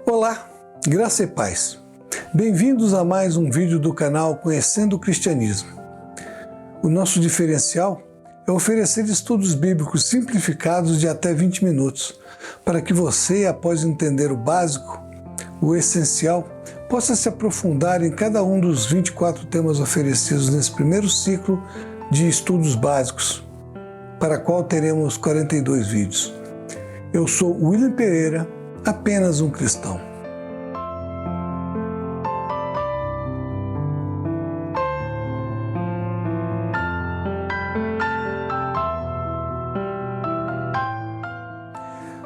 Olá, graça e paz. Bem-vindos a mais um vídeo do canal Conhecendo o Cristianismo. O nosso diferencial é oferecer estudos bíblicos simplificados de até 20 minutos, para que você, após entender o básico, o essencial, possa se aprofundar em cada um dos 24 temas oferecidos nesse primeiro ciclo de estudos básicos, para qual teremos 42 vídeos. Eu sou William Pereira, apenas um cristão.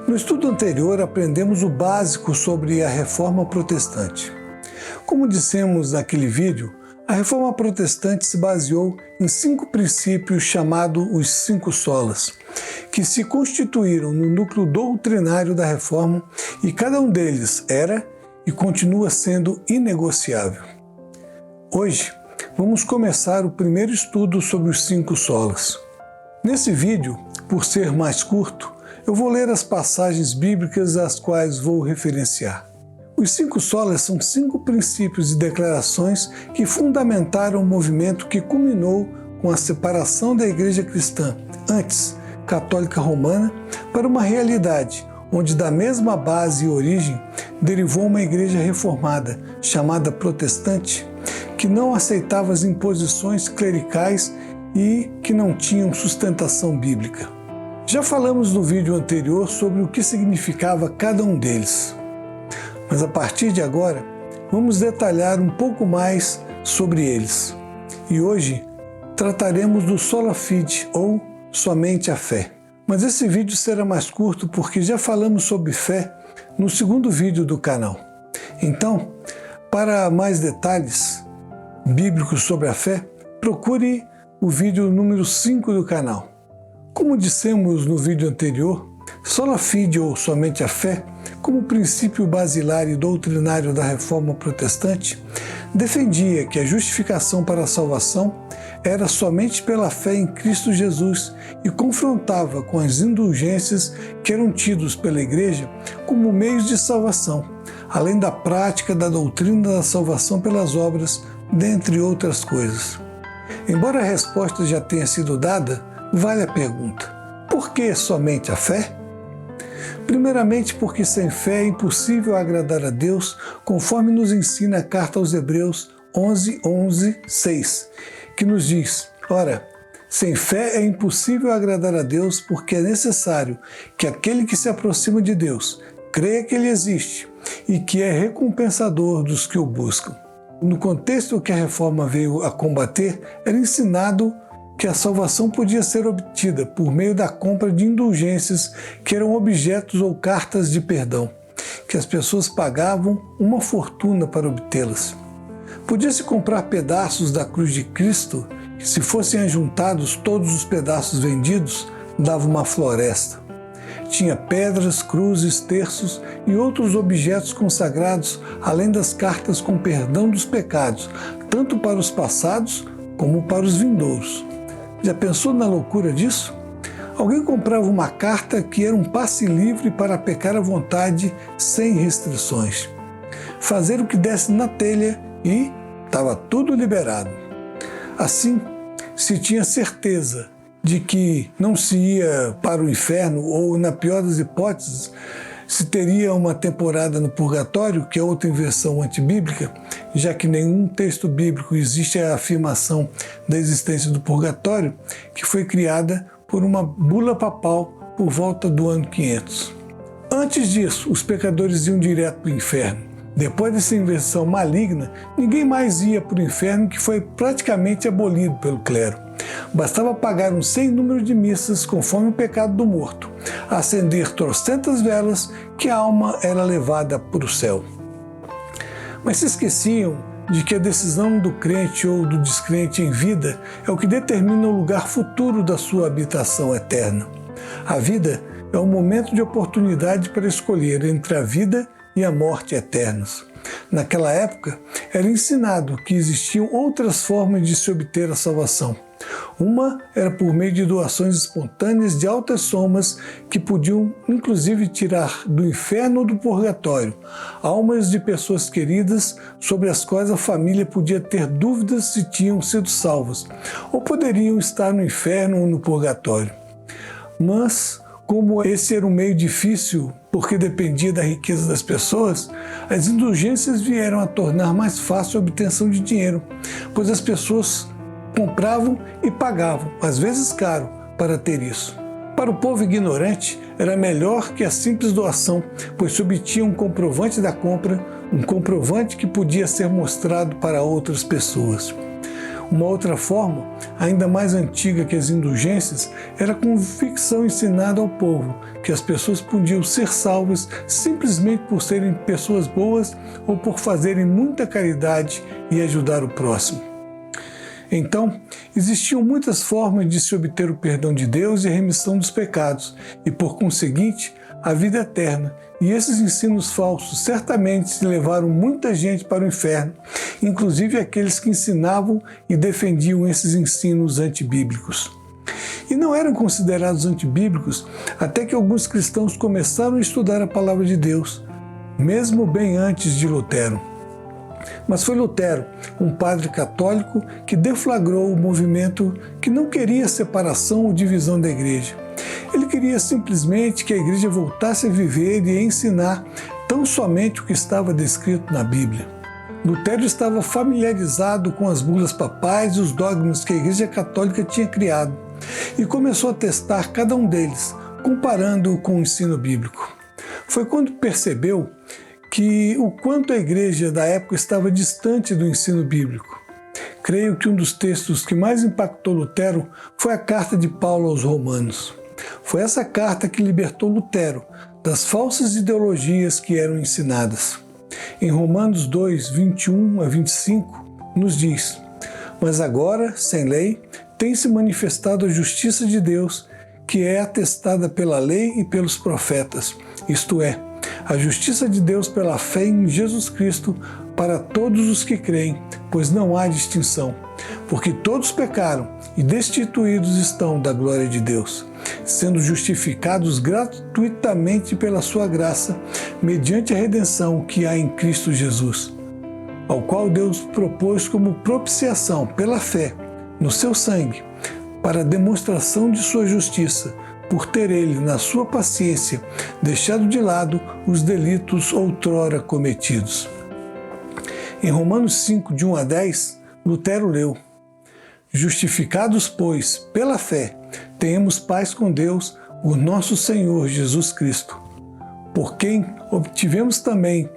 No estudo anterior, aprendemos o básico sobre a Reforma Protestante. Como dissemos naquele vídeo, a Reforma Protestante se baseou em 5 princípios chamados os 5 solas, que se constituíram no núcleo doutrinário da Reforma e cada um deles era e continua sendo inegociável. Hoje, vamos começar o primeiro estudo sobre os 5 solas. Nesse vídeo, por ser mais curto, eu vou ler as passagens bíblicas às quais vou referenciar. Os 5 solas são 5 princípios e declarações que fundamentaram o movimento que culminou com a separação da Igreja cristã, antes católica romana, para uma realidade onde da mesma base e origem derivou uma igreja reformada, chamada protestante, que não aceitava as imposições clericais e que não tinham sustentação bíblica. Já falamos no vídeo anterior sobre o que significava cada um deles, mas a partir de agora vamos detalhar um pouco mais sobre eles. E hoje trataremos do sola fide, ou somente a fé. Mas esse vídeo será mais curto porque já falamos sobre fé no segundo vídeo do canal. Então, para mais detalhes bíblicos sobre a fé, procure o vídeo número 5 do canal. Como dissemos no vídeo anterior, sola fide, ou somente a fé, como princípio basilar e doutrinário da Reforma Protestante, defendia que a justificação para a salvação era somente pela fé em Cristo Jesus e confrontava com as indulgências que eram tidos pela Igreja como meios de salvação, além da prática da doutrina da salvação pelas obras, dentre outras coisas. Embora a resposta já tenha sido dada, vale a pergunta: por que somente a fé? Primeiramente porque sem fé é impossível agradar a Deus, conforme nos ensina a carta aos Hebreus 11:6, que nos diz: ora, sem fé é impossível agradar a Deus, porque é necessário que aquele que se aproxima de Deus creia que Ele existe e que é recompensador dos que o buscam. No contexto que a Reforma veio a combater, era ensinado que a salvação podia ser obtida por meio da compra de indulgências que eram objetos ou cartas de perdão, que as pessoas pagavam uma fortuna para obtê-las. Podia-se comprar pedaços da cruz de Cristo, que se fossem ajuntados todos os pedaços vendidos, dava uma floresta. Tinha pedras, cruzes, terços e outros objetos consagrados, além das cartas com perdão dos pecados, tanto para os passados como para os vindouros. Já pensou na loucura disso? Alguém comprava uma carta que era um passe livre para pecar à vontade, sem restrições. Fazer o que desse na telha e estava tudo liberado. Assim, se tinha certeza de que não se ia para o inferno, ou, na pior das hipóteses, se teria uma temporada no purgatório, que é outra inversão antibíblica, já que nenhum texto bíblico existe a afirmação da existência do purgatório, que foi criada por uma bula papal por volta do ano 500. Antes disso, os pecadores iam direto para o inferno. Depois dessa inversão maligna, ninguém mais ia para o inferno, que foi praticamente abolido pelo clero. Bastava pagar um sem número de missas conforme o pecado do morto, acender trocentas velas, que a alma era levada para o céu. Mas se esqueciam de que a decisão do crente ou do descrente em vida é o que determina o lugar futuro da sua habitação eterna. A vida é um momento de oportunidade para escolher entre a vida e a morte eternas. Naquela época, era ensinado que existiam outras formas de se obter a salvação. Uma era por meio de doações espontâneas de altas somas que podiam inclusive tirar do inferno ou do purgatório almas de pessoas queridas sobre as quais a família podia ter dúvidas se tinham sido salvas ou poderiam estar no inferno ou no purgatório. Mas, como esse era um meio difícil porque dependia da riqueza das pessoas, as indulgências vieram a tornar mais fácil a obtenção de dinheiro, pois as pessoas compravam e pagavam, às vezes caro, para ter isso. Para o povo ignorante, era melhor que a simples doação, pois se obtinha um comprovante da compra, um comprovante que podia ser mostrado para outras pessoas. Uma outra forma, ainda mais antiga que as indulgências, era a convicção ensinada ao povo que as pessoas podiam ser salvas simplesmente por serem pessoas boas ou por fazerem muita caridade e ajudar o próximo. Então, existiam muitas formas de se obter o perdão de Deus e a remissão dos pecados, e por conseguinte, a vida eterna. E esses ensinos falsos certamente levaram muita gente para o inferno, inclusive aqueles que ensinavam e defendiam esses ensinos antibíblicos. E não eram considerados antibíblicos até que alguns cristãos começaram a estudar a palavra de Deus, mesmo bem antes de Lutero. Mas foi Lutero, um padre católico, que deflagrou o movimento que não queria separação ou divisão da igreja. Ele queria simplesmente que a igreja voltasse a viver e a ensinar tão somente o que estava descrito na Bíblia. Lutero estava familiarizado com as bulas papais e os dogmas que a igreja católica tinha criado e começou a testar cada um deles, comparando-o com o ensino bíblico. Foi quando percebeu que o quanto a igreja da época estava distante do ensino bíblico. Creio que um dos textos que mais impactou Lutero foi a carta de Paulo aos Romanos. Foi essa carta que libertou Lutero das falsas ideologias que eram ensinadas. Em Romanos 2, 21 a 25, nos diz: Mas agora, sem lei, tem-se manifestado a justiça de Deus, que é atestada pela lei e pelos profetas, isto é, a justiça de Deus pela fé em Jesus Cristo para todos os que creem, pois não há distinção, porque todos pecaram e destituídos estão da glória de Deus, sendo justificados gratuitamente pela sua graça, mediante a redenção que há em Cristo Jesus, ao qual Deus propôs como propiciação pela fé no seu sangue, para a demonstração de sua justiça, por ter ele, na sua paciência, deixado de lado os delitos outrora cometidos. Em Romanos 5, de 1 a 10, Lutero leu: Justificados, pois, pela fé, tenhamos paz com Deus, o nosso Senhor Jesus Cristo, por quem obtivemos também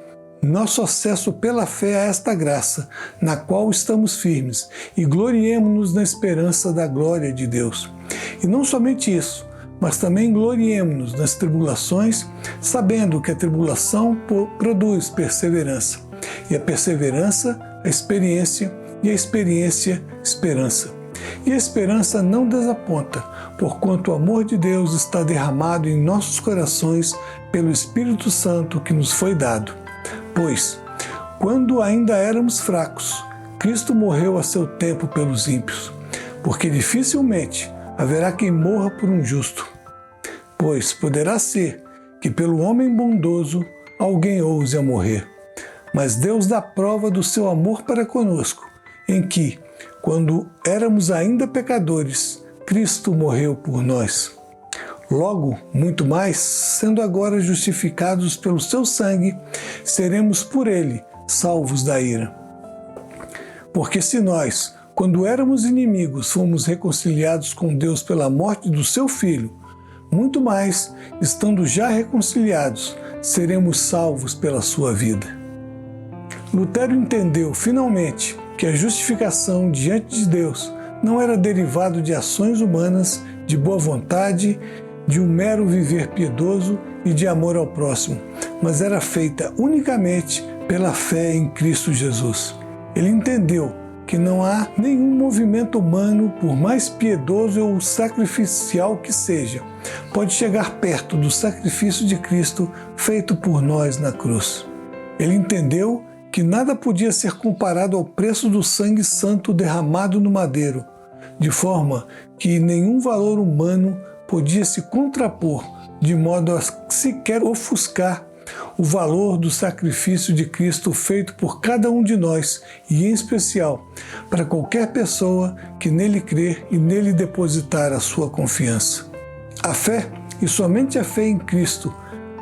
nosso acesso pela fé a esta graça, na qual estamos firmes, e gloriemo-nos na esperança da glória de Deus. E não somente isso, mas também gloriemo-nos nas tribulações, sabendo que a tribulação produz perseverança, e a perseverança, a experiência, e a experiência, esperança. E a esperança não desaponta, porquanto o amor de Deus está derramado em nossos corações pelo Espírito Santo que nos foi dado. Pois, quando ainda éramos fracos, Cristo morreu a seu tempo pelos ímpios, porque dificilmente haverá quem morra por um justo. Pois poderá ser que pelo homem bondoso alguém ouse a morrer. Mas Deus dá prova do seu amor para conosco, em que, quando éramos ainda pecadores, Cristo morreu por nós. Logo, muito mais, sendo agora justificados pelo seu sangue, seremos por ele salvos da ira. Porque se nós, quando éramos inimigos, fomos reconciliados com Deus pela morte do seu Filho, muito mais, estando já reconciliados, seremos salvos pela sua vida. Lutero entendeu, finalmente, que a justificação diante de Deus não era derivado de ações humanas, de boa vontade, de um mero viver piedoso e de amor ao próximo, mas era feita unicamente pela fé em Cristo Jesus. Ele entendeu que não há nenhum movimento humano, por mais piedoso ou sacrificial que seja, pode chegar perto do sacrifício de Cristo feito por nós na cruz. Ele entendeu que nada podia ser comparado ao preço do sangue santo derramado no madeiro, de forma que nenhum valor humano podia se contrapor, de modo a sequer ofuscar o valor do sacrifício de Cristo feito por cada um de nós, e em especial para qualquer pessoa que nele crer e nele depositar a sua confiança. A fé, e somente a fé em Cristo,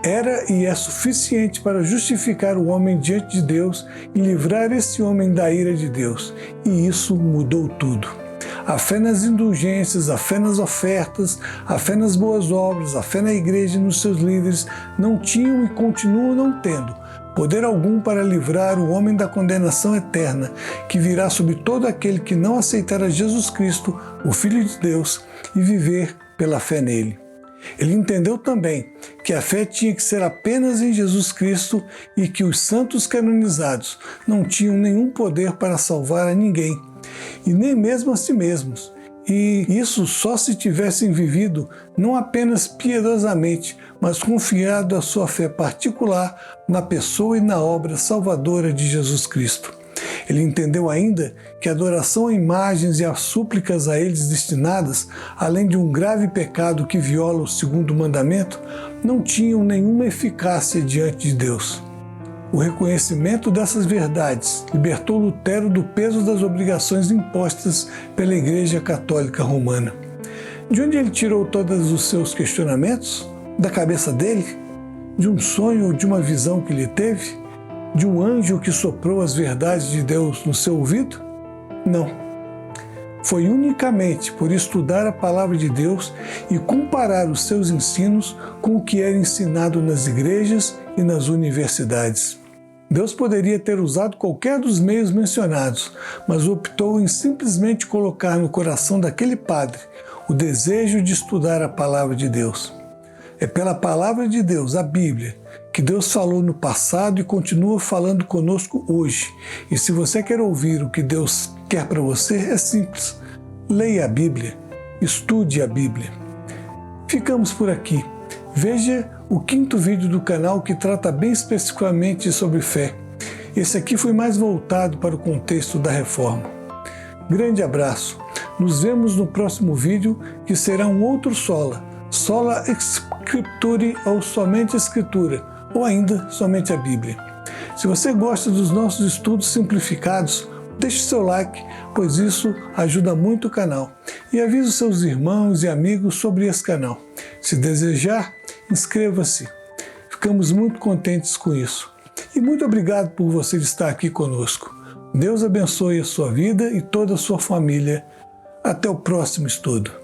era e é suficiente para justificar o homem diante de Deus e livrar esse homem da ira de Deus. E isso mudou tudo. A fé nas indulgências, a fé nas ofertas, a fé nas boas obras, a fé na igreja e nos seus líderes não tinham e continuam não tendo poder algum para livrar o homem da condenação eterna, que virá sobre todo aquele que não aceitar a Jesus Cristo, o Filho de Deus, e viver pela fé nele. Ele entendeu também que a fé tinha que ser apenas em Jesus Cristo e que os santos canonizados não tinham nenhum poder para salvar a ninguém, e nem mesmo a si mesmos. E isso só se tivessem vivido não apenas piedosamente, mas confiado a sua fé particular na pessoa e na obra salvadora de Jesus Cristo. Ele entendeu ainda que a adoração a imagens e as súplicas a eles destinadas, além de um grave pecado que viola o segundo mandamento, não tinham nenhuma eficácia diante de Deus. O reconhecimento dessas verdades libertou Lutero do peso das obrigações impostas pela Igreja Católica Romana. De onde ele tirou todos os seus questionamentos? Da cabeça dele? De um sonho ou de uma visão que ele teve? De um anjo que soprou as verdades de Deus no seu ouvido? Não. Foi unicamente por estudar a palavra de Deus e comparar os seus ensinos com o que era ensinado nas igrejas e nas universidades. Deus poderia ter usado qualquer dos meios mencionados, mas optou em simplesmente colocar no coração daquele padre o desejo de estudar a palavra de Deus. É pela palavra de Deus, a Bíblia, que Deus falou no passado e continua falando conosco hoje. E se você quer ouvir o que Deus quer para você, é simples. Leia a Bíblia, estude a Bíblia. Ficamos por aqui. Veja o 5º vídeo do canal que trata bem especificamente sobre fé. Esse aqui foi mais voltado para o contexto da Reforma. Grande abraço. Nos vemos no próximo vídeo, que será um outro Sola Scriptura ou somente a Escritura, ou ainda somente a Bíblia. Se você gosta dos nossos estudos simplificados, deixe seu like, pois isso ajuda muito o canal. E avise seus irmãos e amigos sobre esse canal. Se desejar, inscreva-se. Ficamos muito contentes com isso. E muito obrigado por você estar aqui conosco. Deus abençoe a sua vida e toda a sua família. Até o próximo estudo.